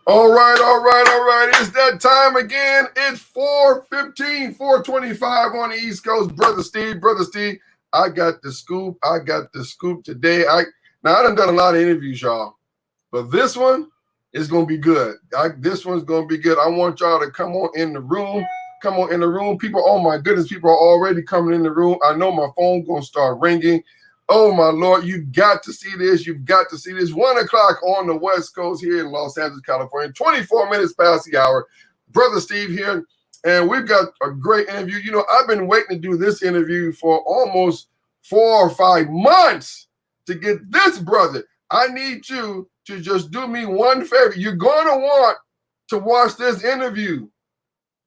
All right. It's that time again. It's 4:15, 4:25 on the East Coast. Brother Steve, I got the scoop today. I done a lot of interviews, y'all, but this one is going to be good. This one's going to be good. I want y'all to come on in the room. People, oh my goodness, people are already coming in the room. I know my phone's going to start ringing. Oh, my Lord, you've got to see this. 1 o'clock on the West Coast here in Los Angeles, California, 24 minutes past the hour. Brother Steve here, and we've got a great interview. You know, I've been waiting to do this interview for almost 4 or 5 months to get this brother. I need you to just do me one favor. You're going to want to watch this interview.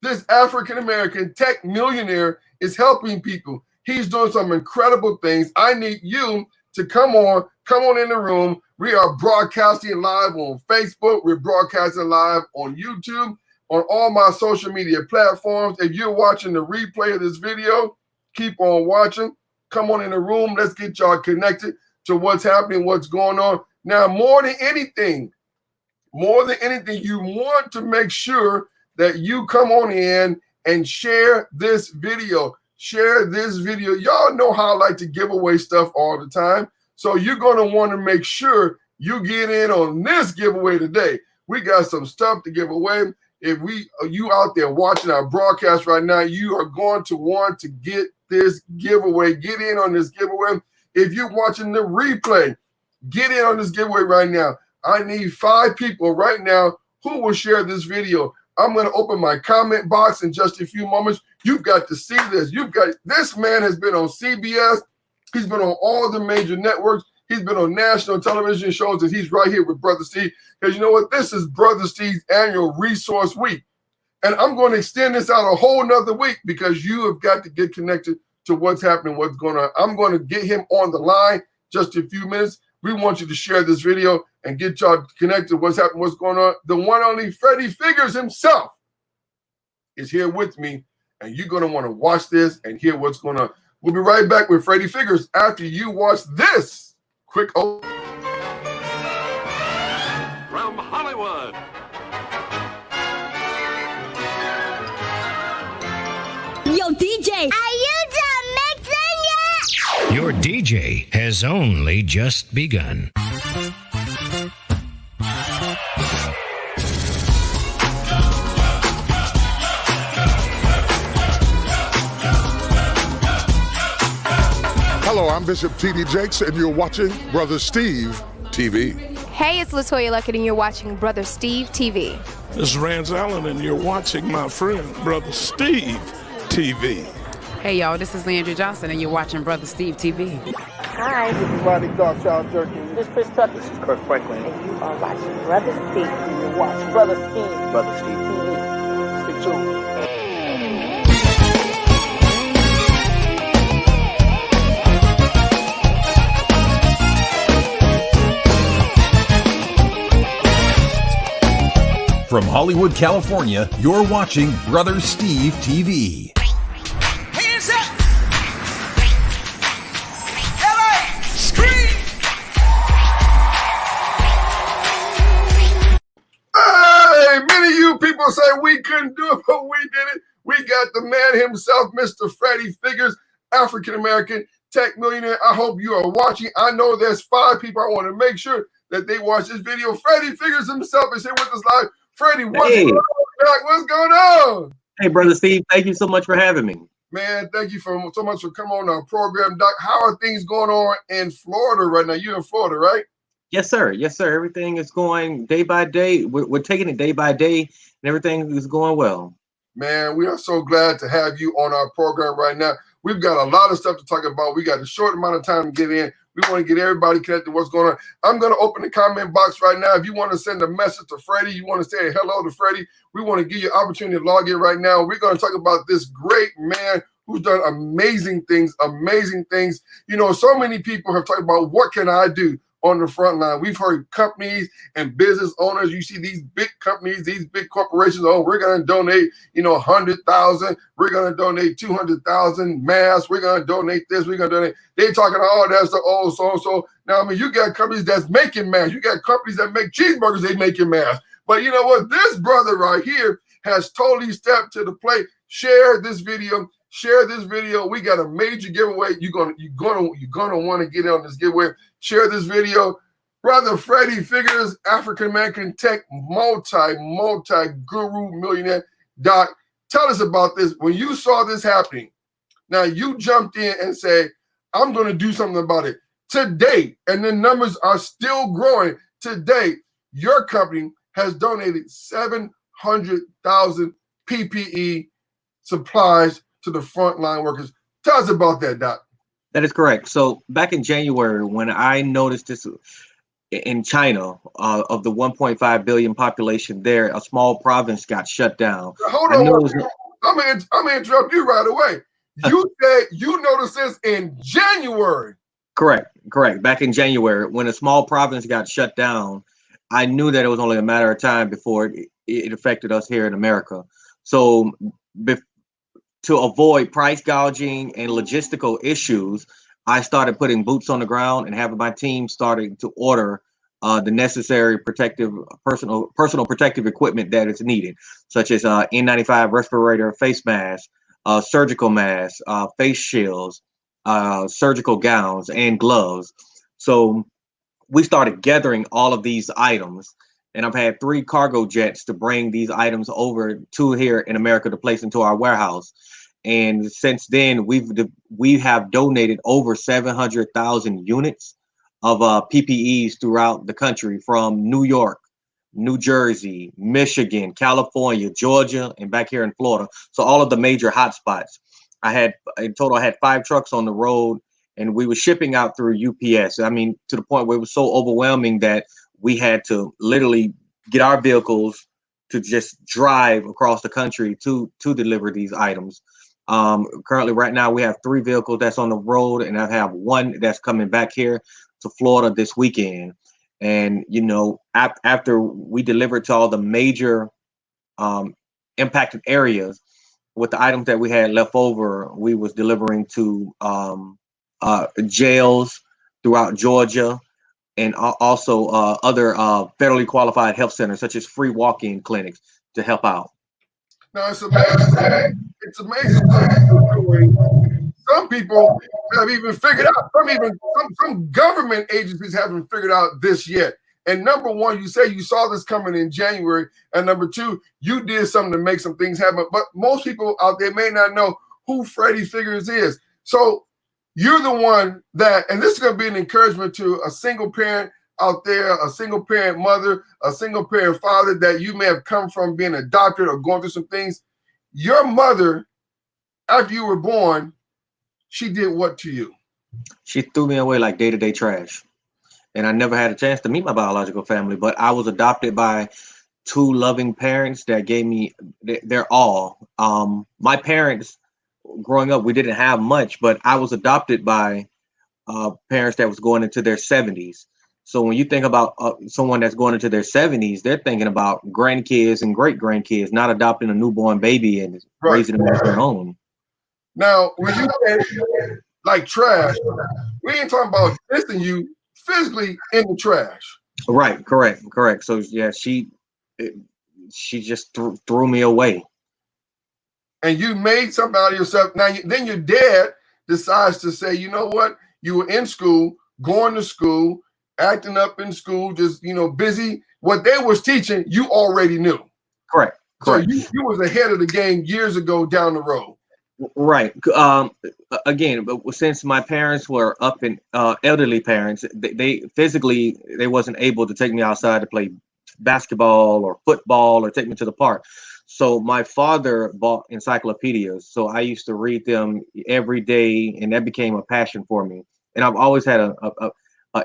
This African-American tech millionaire is helping people. He's doing some incredible things. I need you to come on in the room. We are broadcasting live on Facebook. We're broadcasting live on YouTube, on all my social media platforms. If you're watching the replay of this video, keep on watching. Come on in the room. Let's get y'all connected to what's happening, what's going on. Now, more than anything, you want to make sure that you come on in and share this video. Y'all know how I like to give away stuff all the time. So you're going to want to make sure you get in on this giveaway today. We got some stuff to give away. If you out there watching our broadcast right now, you are going to want to get this giveaway. Get in on this giveaway. If you're watching the replay, get in on this giveaway right now. I need 5 people right now who will share this video. I'm going to open my comment box in just a few moments. You've got to see this. This man has been on CBS. He's been on all the major networks. He's been on national television shows, and he's right here with Brother Steve. Because you know what? This is Brother Steve's annual resource week. And I'm going to extend this out a whole nother week because you have got to get connected to what's happening, what's going on. I'm going to get him on the line just a few minutes. We want you to share this video and get y'all connected. What's happening? What's going on? The one only Freddie Figgers himself is here with me, and you're going to want to watch this and hear what's going on. We'll be right back with Freddie Figgers after you watch this quick. From Hollywood. Yo, DJ, are you done mixing yet? Your DJ has only just begun. Hello, I'm Bishop T.D. Jakes, and you're watching Brother Steve TV. Hey, it's LaToya Luckett, and you're watching Brother Steve TV. This is Rance Allen, and you're watching my friend, Brother Steve TV. Hey, y'all, this is Leandra Johnson, and you're watching Brother Steve TV. Hi, this is Rodney Darkchild Jerkin. This is Chris Tucker. This is Kirk Franklin. And you are watching Brother Steve. And you're watching Brother Steve. Brother Steve TV. Stay tuned. From Hollywood, California, you're watching Brother Steve TV. Hands up! LA! Scream! Hey, many of you people say we couldn't do it, but we did it. We got the man himself, Mr. Freddie Figgers, African-American tech millionaire. I hope you are watching. I know there's 5 people. I want to make sure that they watch this video. Freddie Figgers himself is here with us live. Freddie, what's going on? What's going on? Hey, Brother Steve, thank you so much for having me. Man, thank you so much for coming on our program. Doc, how are things going on in Florida right now? You're in Florida, right? Yes, sir. Yes, sir. Everything is going day by day. We're taking it day by day, and everything is going well. Man, we are so glad to have you on our program right now. We've got a lot of stuff to talk about. We got a short amount of time to get in. We want to get everybody connected to what's going on. I'm going to open the comment box right now. If you want to send a message to Freddie, you want to say hello to Freddie, we want to give you an opportunity to log in right now. We're going to talk about this great man who's done amazing things. You know, so many people have talked about what can I do on the front line. We've heard companies and business owners. You see these big companies, these big corporations. Oh, we're going to donate, 100,000. We're going to donate 200,000 masks. We're going to donate this. We're going to donate. They're talking all that stuff. Oh, so. Now, I mean, you got companies that's making masks. You got companies that make cheeseburgers. They making masks. But you know what? This brother right here has totally stepped to the plate. Share this video. Share this video. We got a major giveaway. You're gonna want to get in on this giveaway. Share this video. Brother Freddie Figgers, African American tech multi guru millionaire. Doc, tell us about this. When you saw this happening, now you jumped in and said, I'm going to do something about it. Today, and the numbers are still growing. Today, your company has donated 700,000 PPE supplies to the frontline workers. Tell us about that, Doc. That is correct. So back in January, when I noticed this in China, of the 1.5 billion population there, a small province got shut down. Hold on. I'm gonna interrupt you right away. You said you noticed this in January. Correct. Back in January, when a small province got shut down, I knew that it was only a matter of time before it affected us here in America. So to avoid price gouging and logistical issues, I started putting boots on the ground and having my team starting to order the necessary personal protective equipment that is needed, such as N95 respirator, face mask, surgical masks, face shields, surgical gowns, and gloves. So we started gathering all of these items, and I've had 3 cargo jets to bring these items over to here in America to place into our warehouse. And since then, we have donated over 700,000 units of PPEs throughout the country, from New York, New Jersey, Michigan, California, Georgia, and back here in Florida. So all of the major hotspots. In total, I had 5 trucks on the road, and we were shipping out through UPS. I mean, to the point where it was so overwhelming that we had to literally get our vehicles to just drive across the country to deliver these items. Currently, right now, we have 3 vehicles that's on the road, and I have 1 that's coming back here to Florida this weekend. And, you know, after we delivered to all the major impacted areas, with the items that we had left over, we was delivering to jails throughout Georgia, and also other federally qualified health centers, such as free walk-in clinics, to help out. Now, it's amazing. It's amazing. Some people have even figured out, some government agencies haven't figured out this yet. And number one, you say you saw this coming in January. And number 2, you did something to make some things happen. But most people out there may not know who Freddie Figgers is. So you're the one that, and this is going to be an encouragement to a single parent out there, a single parent mother, a single parent father that you may have come from being adopted or going through some things. Your mother, after you were born, she did what to you? She threw me away like day-to-day trash. And I never had a chance to meet my biological family, but I was adopted by 2 loving parents that gave me their all. My parents, growing up, we didn't have much, but I was adopted by parents that was going into their 70s. So when you think about someone that's going into their 70s, they're thinking about grandkids and great-grandkids, not adopting a newborn baby and raising them as their own. Now, when you say like trash, we ain't talking about dissing you physically in the trash. Right, correct. So yeah, she just threw me away. And you made something out of yourself. Now, then your dad decides to say, you know what? You were in school, going to school, acting up in school, just, you know, busy. What they was teaching, you already knew. Correct. So you was ahead of the game years ago down the road. Right. Again, but since my parents were up in elderly parents, they physically, they wasn't able to take me outside to play basketball or football or take me to the park. So my father bought encyclopedias. So I used to read them every day, and that became a passion for me. And I've always had a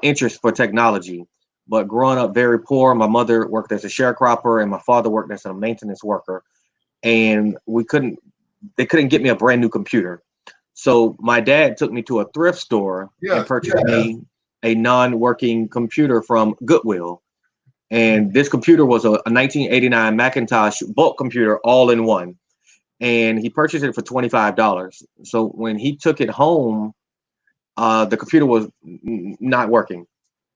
interest for technology. But growing up very poor, my mother worked as a sharecropper and my father worked as a maintenance worker. And they couldn't get me a brand new computer. So my dad took me to a thrift store and purchased me a non-working computer from Goodwill. And this computer was a 1989 Macintosh bulk computer, all in one. And he purchased it for $25. So when he took it home, the computer was not working.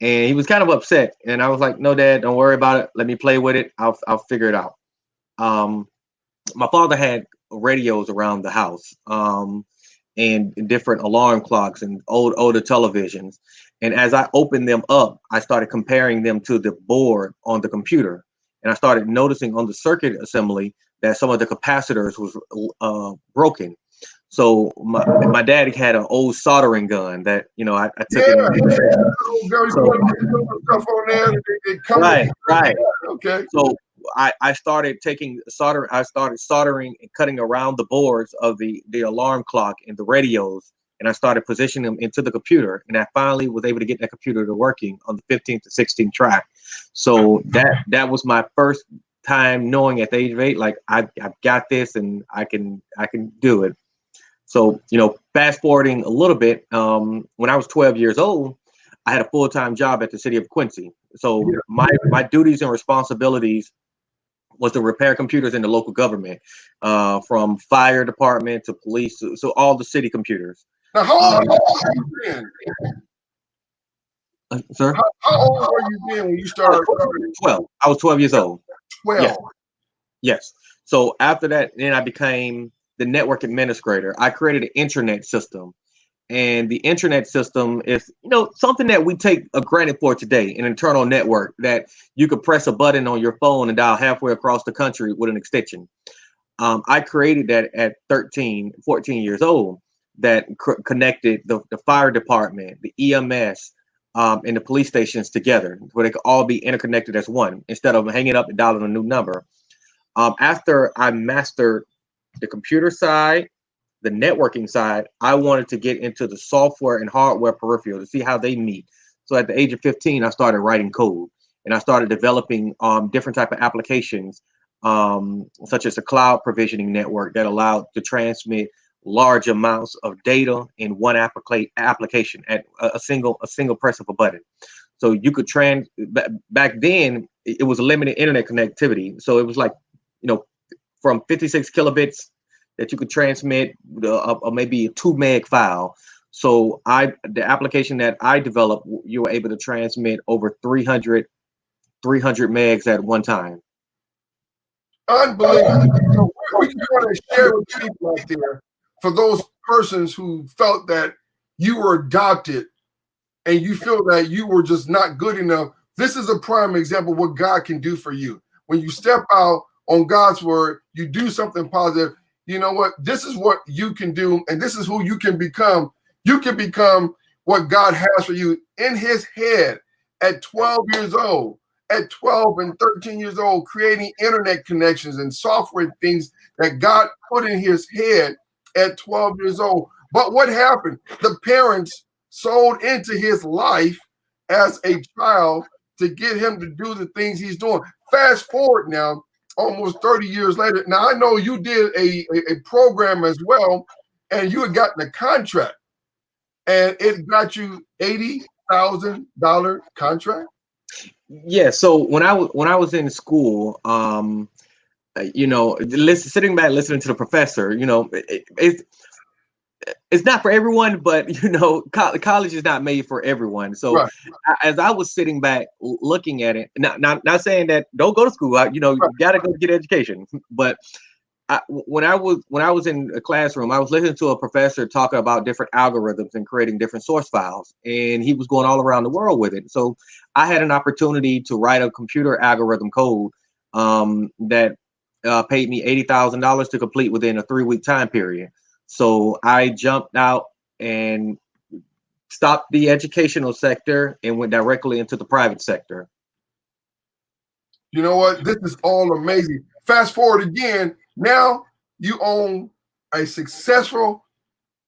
And he was kind of upset. And I was like, no, Dad, don't worry about it. Let me play with it. I'll figure it out. My father had radios around the house, and different alarm clocks and older televisions. And as I opened them up, I started comparing them to the board on the computer. And I started noticing on the circuit assembly that some of the capacitors was broken. So my dad had an old soldering gun that, you know, I took it. Right. Okay. So I started taking solder. I started soldering and cutting around the boards of the alarm clock and the radios, and I started positioning them into the computer. And I finally was able to get that computer to working on the 15th to 16th track. So that was my first time knowing at the age of 8, like I've got this and I can do it. So, you know, fast forwarding a little bit, when I was 12 years old, I had a full-time job at the city of Quincy. So my duties and responsibilities was to repair computers in the local government, from fire department to police, so all the city computers. Now, how old were you then? Sir? How old were you then when you started? 12. I was 12 years old. 12. Yeah. Yes. So after that, then I became the network administrator. I created an intranet system. And the internet system is, you know, something that we take granted for today, an internal network that you could press a button on your phone and dial halfway across the country with an extension. I created that at 13, 14 years old, that connected the fire department, the EMS, and the police stations together, where they could all be interconnected as one, instead of hanging up and dialing a new number. After I mastered the computer side, the networking side, I wanted to get into the software and hardware peripheral to see how they meet. So at the age of 15, I started writing code, and I started developing different type of applications, such as a cloud provisioning network that allowed to transmit large amounts of data in one application at a single press of a button. So you could back then it was a limited internet connectivity. So it was like, you know, from 56 kilobits that you could transmit maybe a 2 meg file. So the application that I developed, you were able to transmit over 300 megs at one time. Unbelievable. So what you want to share with people out there, for those persons who felt that you were adopted and you feel that you were just not good enough, this is a prime example of what God can do for you. When you step out on God's word, you do something positive. You know what? This is what you can do, and this is who you can become. You can become what God has for you in his head at 12 years old, at 12 and 13 years old, creating internet connections and software things that God put in his head at 12 years old. But what happened? The parents sold into his life as a child to get him to do the things he's doing. Fast forward now, almost 30 years later. Now, I know you did a program as well, and you had gotten a contract, and it got you $80,000 contract. Yeah. So when I was in school, you know, sitting back listening to the professor, you know, it's not for everyone, but you know, college is not made for everyone. So right. As I was sitting back looking at it, not saying that don't go to school, you know, you got to go get education. But when I was in a classroom, I was listening to a professor talking about different algorithms and creating different source files, and he was going all around the world with it. So I had an opportunity to write a computer algorithm code that paid me $80,000 to complete within a 3-week time period. So I jumped out and stopped the educational sector and went directly into the private sector. You know what? This is all amazing. Fast forward again. Now you own a successful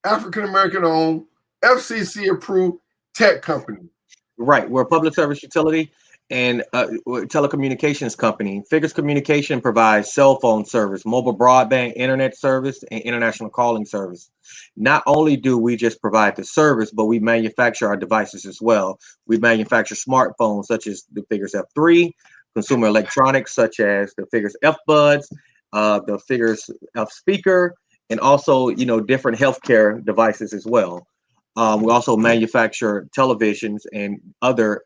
African-American owned, FCC approved tech company. Right. We're a public service utility and telecommunications company. Figgers Communication provides cell phone service, mobile broadband internet service, and international calling service. Not only do we just provide the service, but we manufacture our devices as well. We manufacture smartphones such as the Figgers F3, consumer electronics such as the Figgers F Buds, the Figgers F speaker, and also, you know, different healthcare devices as well. We also manufacture televisions and other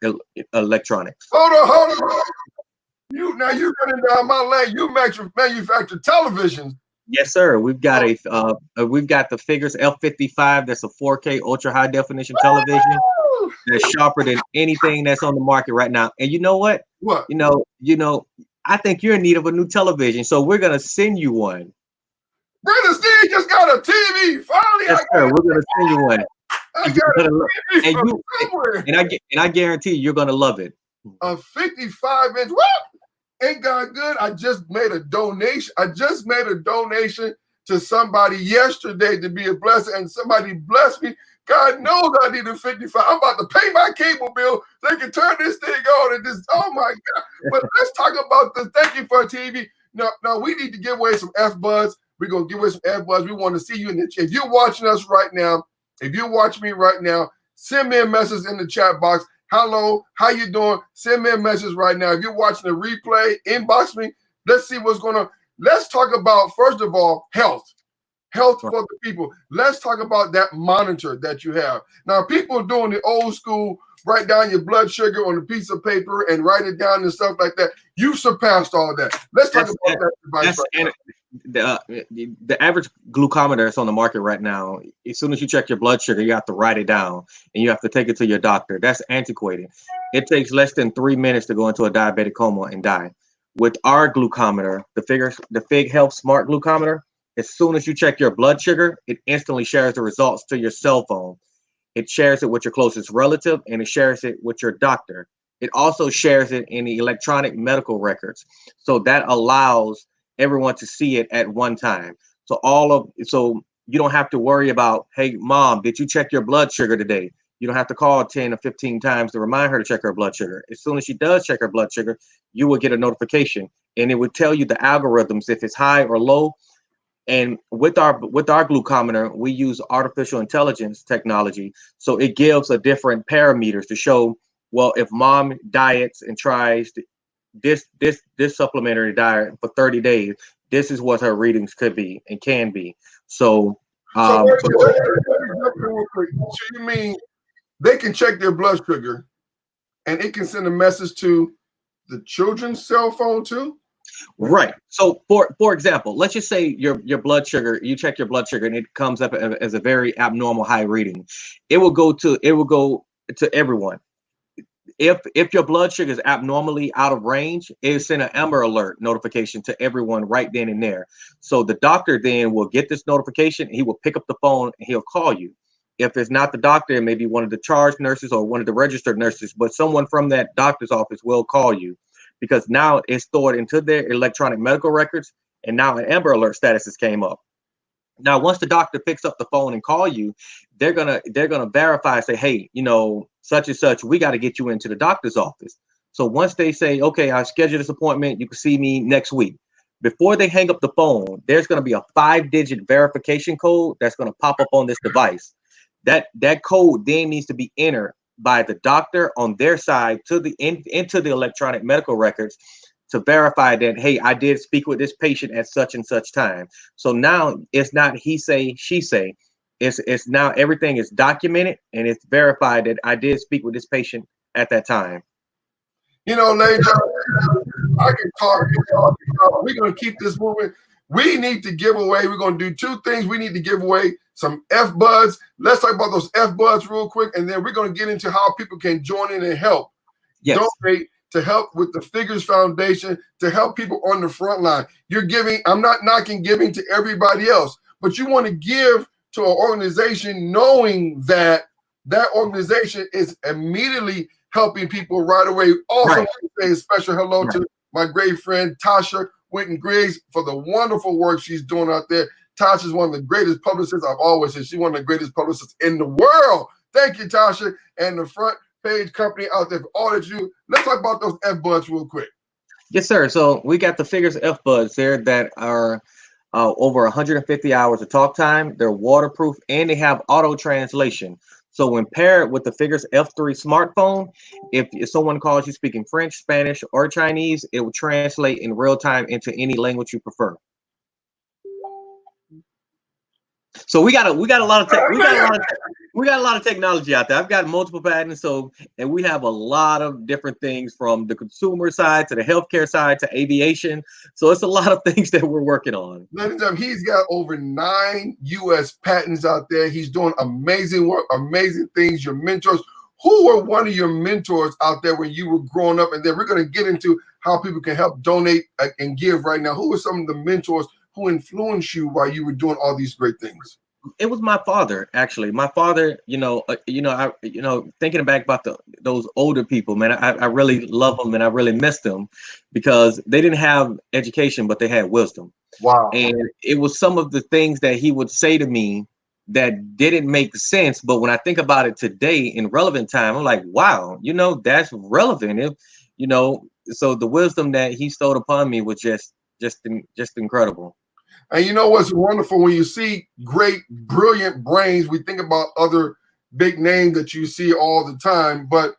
electronics. Hold on. You're running down my lane. You manufacture televisions. Yes, sir. We've got the Figgers F55. That's a 4K ultra high definition television. That's sharper than anything that's on the market right now. And you know what? What? You know, I think you're in need of a new television, so we're gonna send you one. Brother Steve just got a TV. Finally, yes, sir. We're gonna send you one. I got a TV from somewhere. And I guarantee you're gonna love it. A 55-inch. What? Ain't God good? I just made a donation. To somebody yesterday to be a blessing, and somebody blessed me. God knows I need a 55. I'm about to pay my cable bill so they can turn this thing on and just, oh my God. But let's talk about the thank you for TV. Now we need to give away some F-Buds. We're going to give away some F-Buds. We want to see you in the chat. If you're watching us right now, if you're watching me right now, send me a message in the chat box. Hello, how you doing? Send me a message right now. If you're watching the replay, inbox me. Let's see what's going on. Let's talk about, first of all, health for the people. Let's talk about that monitor that you have. Now, people doing the old school, write down your blood sugar on a piece of paper and write it down and stuff like that. You've surpassed all that. Let's talk about that device right now. The average glucometer that's on the market right now, as soon as you check your blood sugar, you have to write it down and you have to take it to your doctor. That's antiquated. It takes less than 3 minutes to go into a diabetic coma and die. With our glucometer, the Fig Health Smart Glucometer, as soon as you check your blood sugar, it instantly shares the results to your cell phone. It shares it with your closest relative, and it shares it with your doctor. It also shares it in the electronic medical records. So that allows everyone to see it at one time. So you don't have to worry about, hey, mom, did you check your blood sugar today? You don't have to call 10 or 15 times to remind her to check her blood sugar. As soon as she does check her blood sugar, you will get a notification, and it would tell you the algorithms if it's high or low. And with our glucometer, we use artificial intelligence technology, so it gives a different parameters to show, well, if mom diets and tries this supplementary diet for 30 days, this is what her readings could be and can be. So you mean they can check their blood sugar and it can send a message to the children's cell phone too? Right. So for example, let's just say your blood sugar, you check your blood sugar and it comes up as a very abnormal high reading. It will go to everyone. If your blood sugar is abnormally out of range, it'll send an Amber Alert notification to everyone right then and there. So the doctor then will get this notification, he will pick up the phone and he'll call you. If it's not the doctor, it may be one of the charge nurses or one of the registered nurses, but someone from that doctor's office will call you, because now it's stored into their electronic medical records, and now an Amber Alert status came up. Now, once the doctor picks up the phone and call you, they're gonna verify and say, hey, such and such, we got to get you into the doctor's office. So once they say, okay, I'll schedule this appointment, you can see me next week. Before they hang up the phone, there's going to be a 5-digit verification code that's going to pop up on this device. That code then needs to be entered by the doctor on their side into the electronic medical records to verify that, hey, I did speak with this patient at such and such time. So now it's not he say, she say. It's now everything is documented and it's verified that I did speak with this patient at that time. Ladies, I can talk. We're going to keep this moving. We need to give away. We're going to do two things. We need to give away some F-Buds. Let's talk about those F-Buds real quick, and then we're going to get into how people can join in and help. Yes. Donate to help with the Figgers Foundation, to help people on the front line. You're giving. I'm not knocking giving to everybody else, but you want to give to an organization knowing that that organization is immediately helping people right away. Also, right. Say a special hello to my great friend Tasha Winton-Griggs for the wonderful work she's doing out there. Tasha is one of the greatest publicists. I've always said she's one of the greatest publicists in the world. Thank you, Tasha, and the Front Page Company out there for all that you. Let's talk about those F-Buds real quick. Yes, sir. So we got the Figgers F-Buds there that are over 150 hours of talk time. They're waterproof and they have auto translation. So when paired with the Figgers F3 smartphone, if someone calls you speaking French, Spanish, or Chinese, it will translate in real time into any language you prefer. So we got a lot of technology out there. I've got multiple patents, and we have a lot of different things from the consumer side to the healthcare side to aviation. So it's a lot of things that we're working on. Ladies and gentlemen, he's got over 9 U.S. patents out there. He's doing amazing work, amazing things. Your mentors. Who were one of your mentors out there when you were growing up? And then we're going to get into how people can help donate and give right now. Who were some of the mentors who influenced you while you were doing all these great things? It was my father, actually. My father, thinking back about those older people, man, I really love them and I really miss them because they didn't have education, but they had wisdom. Wow. And it was some of the things that he would say to me that didn't make sense. But when I think about it today in relevant time, I'm like, wow, that's relevant. So the wisdom that he stowed upon me was just incredible. And you know what's wonderful? When you see great, brilliant brains, we think about other big names that you see all the time. But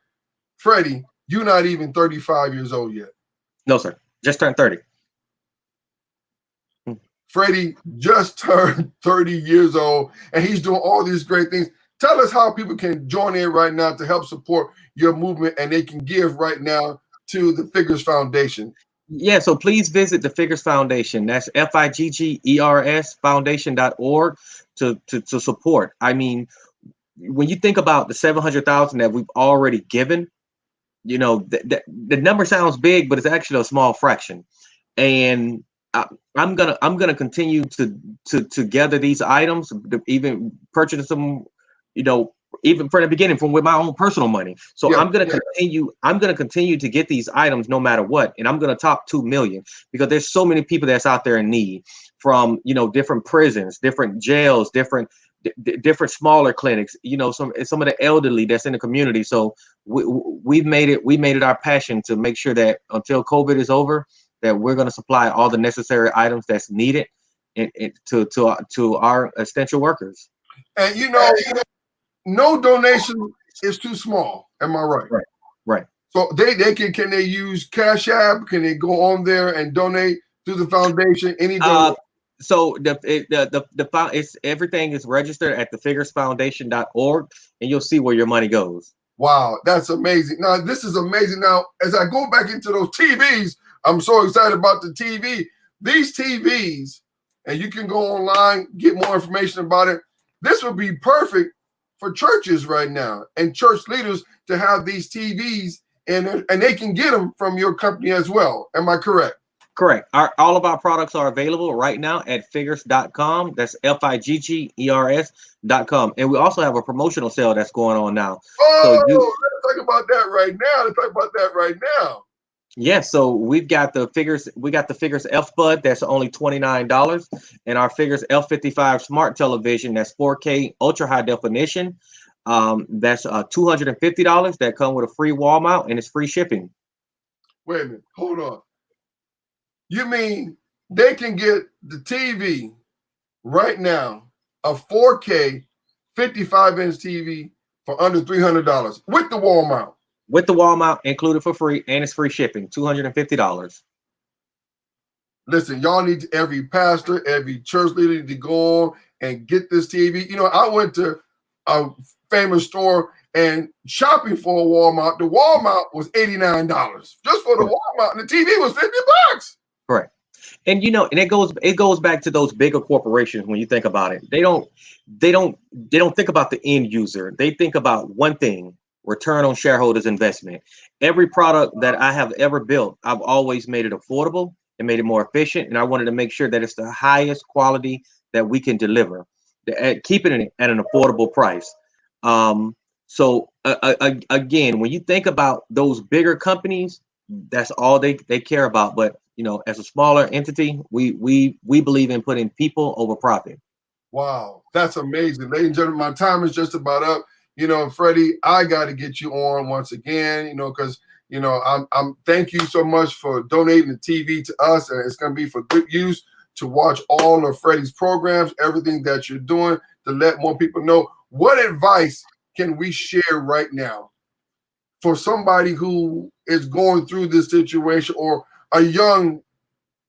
Freddie, you're not even 35 years old yet. No, sir. Just turned 30. Freddie just turned 30 years old, and he's doing all these great things. Tell us how people can join in right now to help support your movement, and they can give right now to the Figgers Foundation. Yeah, so please visit the Figgers Foundation. That's Figgers Foundation.org to support. I mean, when you think about the $700,000 that we've already given, the number sounds big, but it's actually a small fraction. And I'm gonna continue to gather these items, even purchase them, even from the beginning, from with my own personal money. So I'm gonna continue to get these items no matter what, and I'm gonna top 2 million because there's so many people that's out there in need, from different prisons, different jails, different smaller clinics, some of the elderly that's in the community. So we made it our passion to make sure that until COVID is over, that we're going to supply all the necessary items that's needed to our essential workers. And no donation is too small. Am I right? Right. So can they use Cash App? Can they go on there and donate to the foundation? So everything is registered at thefiggersfoundation.org, and you'll see where your money goes. Wow, that's amazing. Now this is amazing. Now, as I go back into those TVs, I'm so excited about the TV. These TVs, and you can go online, get more information about it. This would be perfect for churches right now and church leaders to have these TVs, and they can get them from your company as well. Am I correct? Correct. All of our products are available right now at figgers.com. That's Figgers.com. And we also have a promotional sale that's going on now. Oh, let's talk about that right now. Yeah, so we got the Figgers F Bud that's only $29, and our Figgers F55 smart television that's 4K ultra high definition. That's $250 that come with a free wall mount and it's free shipping. Wait a minute, hold on. You mean they can get the TV right now, a 4K 55-inch TV for under $300 with the wall mount? With the wall mount included for free, and it's free shipping, $250. Listen, y'all need every pastor, every church leader to go on and get this TV. I went to a famous store and shopping for a wall mount. The wall mount was $89 just for the wall mount, and the TV was $50. Correct. And and it goes back to those bigger corporations. When you think about it, they don't think about the end user. They think about one thing: return on shareholders' investment. Every product that I have ever built, I've always made it affordable and made it more efficient. And I wanted to make sure that it's the highest quality that we can deliver, keeping it at an affordable price. So again, when you think about those bigger companies, that's all they care about. But as a smaller entity, we believe in putting people over profit. Wow, that's amazing, ladies and gentlemen. My time is just about up. Freddie, I got to get you on once again, because, I'm thank you so much for donating the TV to us. And it's going to be for good use to watch all of Freddie's programs, everything that you're doing to let more people know. What advice can we share right now for somebody who is going through this situation, or a young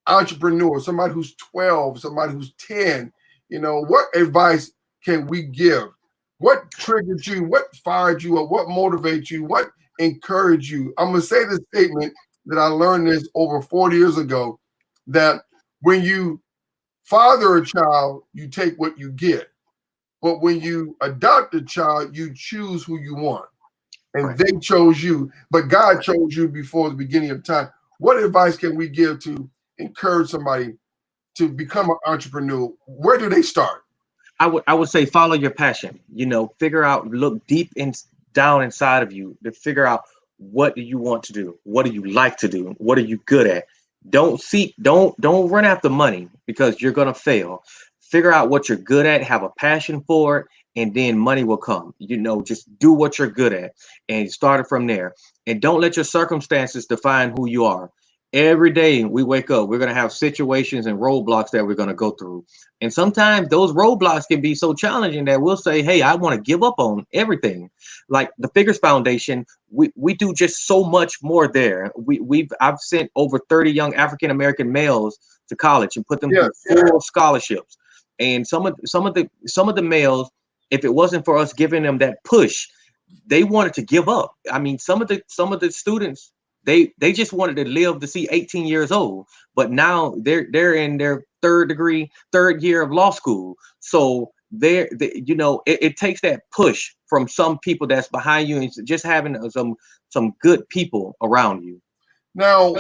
entrepreneur, somebody who's 12, somebody who's 10, what advice can we give? What triggered you? What fired you? Or what motivates you? What encouraged you? I'm going to say this statement that I learned this over 40 years ago, that when you father a child, you take what you get. But when you adopt a child, you choose who you want. And they chose you, but God chose you before the beginning of time. What advice can we give to encourage somebody to become an entrepreneur? Where do they start? I would say follow your passion. Figure out, look deep down inside of you to figure out what do you want to do, what do you like to do, what are you good at. Don't run after money because you're gonna fail. Figure out what you're good at, have a passion for it, and then money will come. Just do what you're good at and start it from there. And don't let your circumstances define who you are. Every day we wake up, we're going to have situations and roadblocks that we're going to go through. And sometimes those roadblocks can be so challenging that we'll say, hey, I want to give up on everything. Like the Figgers Foundation, we do just so much more there. I've sent over 30 young African-American males to college and put them through full scholarships. And some of the males, if it wasn't for us giving them that push, they wanted to give up. I mean, some of the students, they just wanted to live to see 18 years old, but now they're in their third year of law school. So it takes that push from some people that's behind you, and just having some good people around you. Now,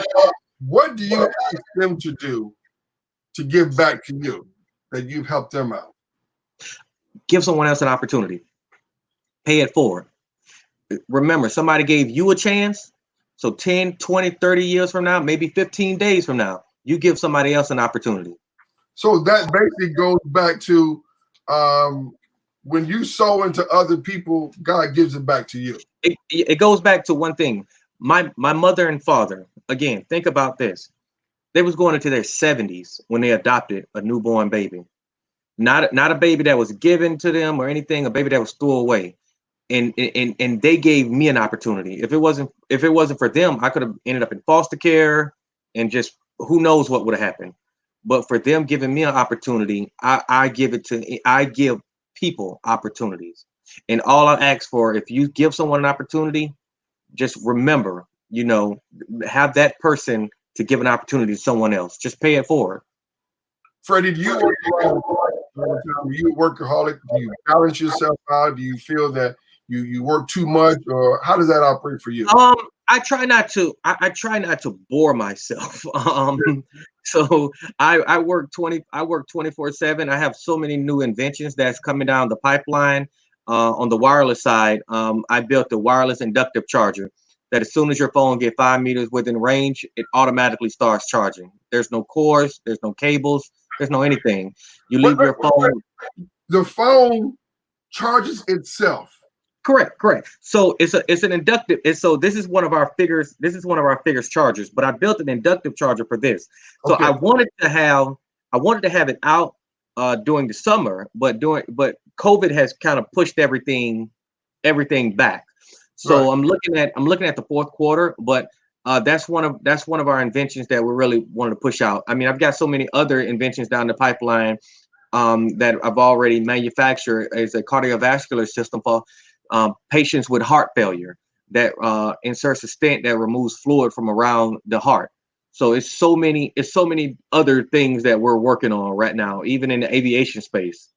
what do you ask them to do to give back to you that you've helped them out? Give someone else an opportunity. Pay it forward. Remember, somebody gave you a chance. So 10, 20, 30 years from now, maybe 15 days from now, you give somebody else an opportunity. So that basically goes back to when you sow into other people, God gives it back to you. It goes back to one thing. My mother and father, again, think about this. They was going into their 70s when they adopted a newborn baby. Not a baby that was given to them or anything, a baby that was thrown away. And they gave me an opportunity. If it wasn't for them, I could have ended up in foster care and just who knows what would have happened. But for them giving me an opportunity, I give people opportunities. And all I ask for, if you give someone an opportunity, just remember, have that person to give an opportunity to someone else. Just pay it forward. Freddie, do you work are you a workaholic? Do you balance yourself out? Do you feel that you work too much, or how does that operate for you? I try not to. I try not to bore myself. So I work 24/7. I have so many new inventions that's coming down the pipeline. On the wireless side, I built the wireless inductive charger that as soon as your phone gets 5 meters within range, it automatically starts charging. There's no cords, there's no cables, there's no anything. You leave your phone. The phone charges itself. Correct. So it's an inductive. So this is one of our Figgers. This is one of our Figgers chargers. But I built an inductive charger for this. So okay. I wanted to have it out during the summer, but COVID has kind of pushed everything back. So right. I'm looking at the fourth quarter, but that's one of our inventions that we really wanted to push out. I mean, I've got so many other inventions down the pipeline that I've already manufactured as a cardiovascular system for patients with heart failure that inserts a stent that removes fluid from around the heart. So it's so many other things that we're working on right now, even in the aviation space.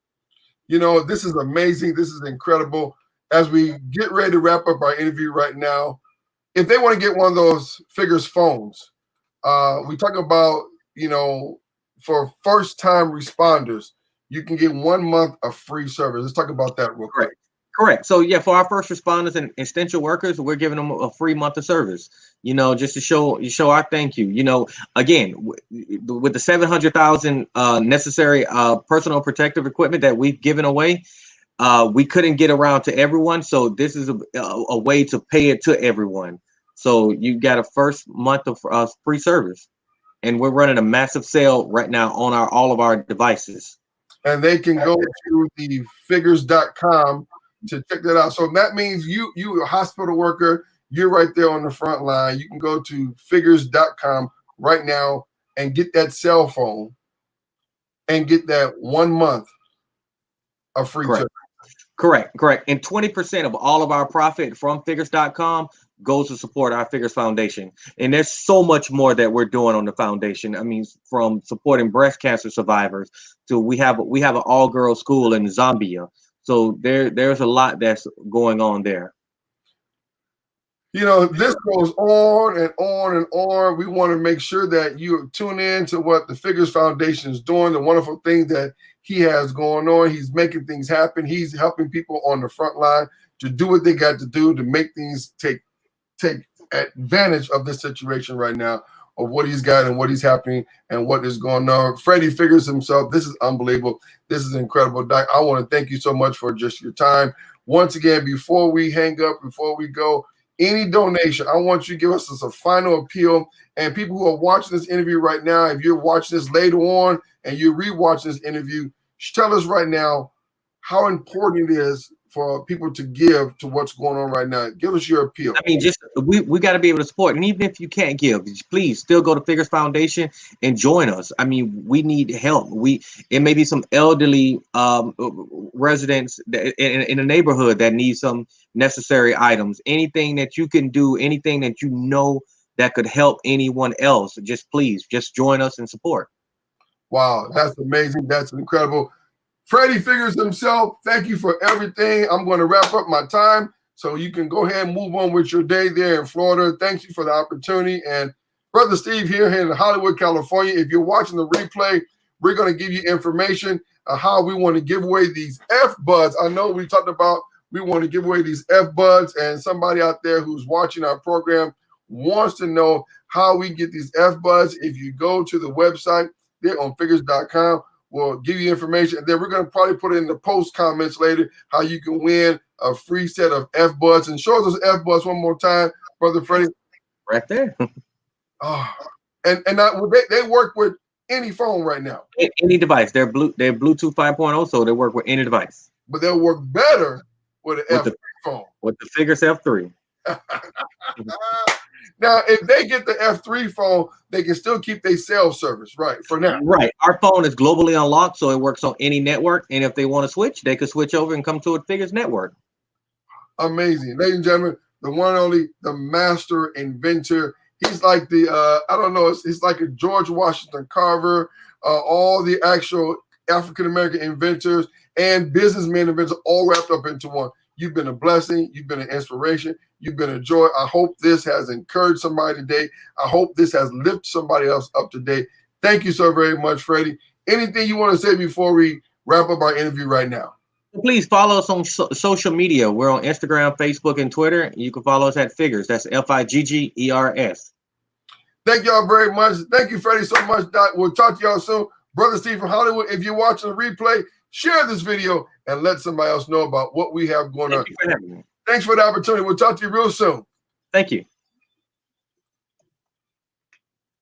This is amazing. This is incredible. As we get ready to wrap up our interview right now, if they want to get one of those Figgers phones, we talk about, for first-time responders, you can get 1 month of free service. Let's talk about that real quick. Correct. So yeah, for our first responders and essential workers, we're giving them a free month of service, just to show our thank you. Again, with the 700,000 necessary personal protective equipment that we've given away, we couldn't get around to everyone. So this is a way to pay it to everyone. So you got a first month of free service, and we're running a massive sale right now on all of our devices. And they can go to the Figgers.com to check that out. So that means you a hospital worker, you're right there on the front line. You can go to Figgers.com right now and get that cell phone and get that 1 month a free Correct. trip. Correct. And 20% of all of our profit from Figgers.com goes to support our Figgers Foundation. And there's so much more that we're doing on the foundation. I mean, from supporting breast cancer survivors to we have an all-girls school in Zambia. So there's a lot that's going on there. You know, this goes on and on and on. We want to make sure that you tune in to what the Figgers Foundation is doing, the wonderful things that he has going on. He's making things happen. He's helping people on the front line to do what they got to do to make things take advantage of this situation right now, of what he's got and what he's happening and what is going on. Freddie Figgers himself, this is unbelievable. This is incredible. Doc, I want to thank you so much for just your time. Once again, before we hang up, before we go, any donation, I want you to give us a final appeal. And people who are watching this interview right now, if you're watching this later on and you're rewatching this interview, tell us right now how important it is for people to give to what's going on right now. Give us your appeal. I mean, just we got to be able to support. And even if you can't give, please still go to Figgers Foundation and join us. I mean, we need help. It may be some elderly residents in a neighborhood that need some necessary items. Anything that you can do, anything that you know that could help anyone else, please join us and support. Wow, that's amazing. That's incredible. Freddie Figgers himself, thank you for everything. I'm going to wrap up my time so you can go ahead and move on with your day there in Florida. Thank you for the opportunity. And Brother Steve here in Hollywood, California, if you're watching the replay, we're going to give you information on how we want to give away these F-Buds. I know we talked about we want to give away these F-Buds, and somebody out there who's watching our program wants to know how we get these F-Buds. If you go to the website there on Figgers.com, we'll give you information, and then we're going to probably put it in the post comments later how you can win a free set of F-Buds. And show us those F-Buds one more time, Brother Freddie. Right there. Oh, and they work with any phone right now. Any device. They're Bluetooth 5.0, so they work with any device. But they'll work better with an F3 phone. With the Figgers F3. Now, if they get the F3 phone, they can still keep their cell service, right, for now. Right. Our phone is globally unlocked, so it works on any network. And if they want to switch, they could switch over and come to a Figgers network. Amazing. Ladies and gentlemen, the one and only, the master inventor. He's like the, I don't know, he's like a George Washington Carver, all the actual African-American inventors and businessmen inventors all wrapped up into one. You've been a blessing. You've been an inspiration. You've been a joy. I hope this has encouraged somebody today. I hope this has lifted somebody else up today. Thank you so very much, Freddie. Anything you want to say before we wrap up our interview right now? Please follow us on social media. We're on Instagram, Facebook, and Twitter. You can follow us at Figgers. That's Figgers. Thank y'all very much. Thank you, Freddie, so much, Doc. We'll talk to y'all soon. Brother Steve from Hollywood, if you're watching the replay, share this video and let somebody else know about what we have going on. Thank you for having me. Thanks for the opportunity. We'll talk to you real soon. Thank you.